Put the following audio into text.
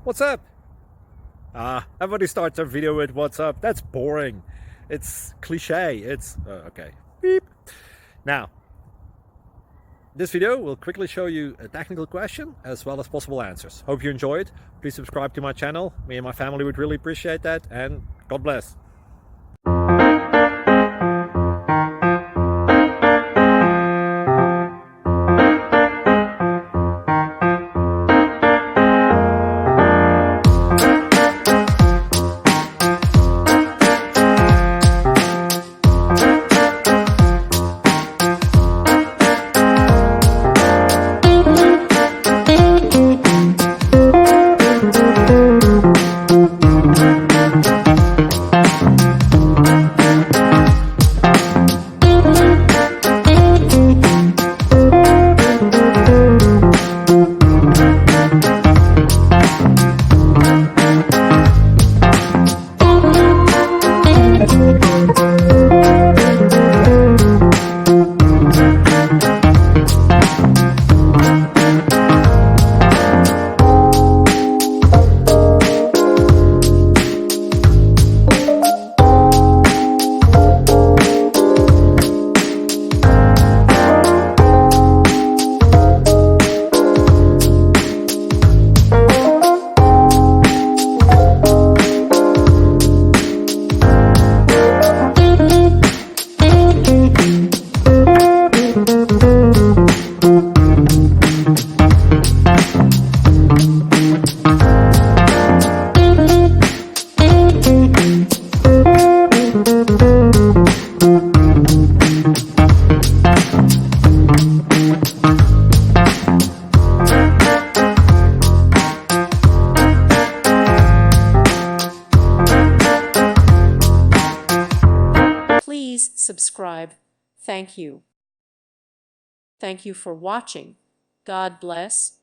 What's up? Everybody starts their video with what's up. That's boring. It's cliche. It's okay. Beep. Now, this video will quickly show you a technical question as well as possible answers. Hope you enjoyed. Please subscribe to my channel. Me and my family would really appreciate that, and God bless. Please subscribe. Thank you. Thank you for watching. God bless.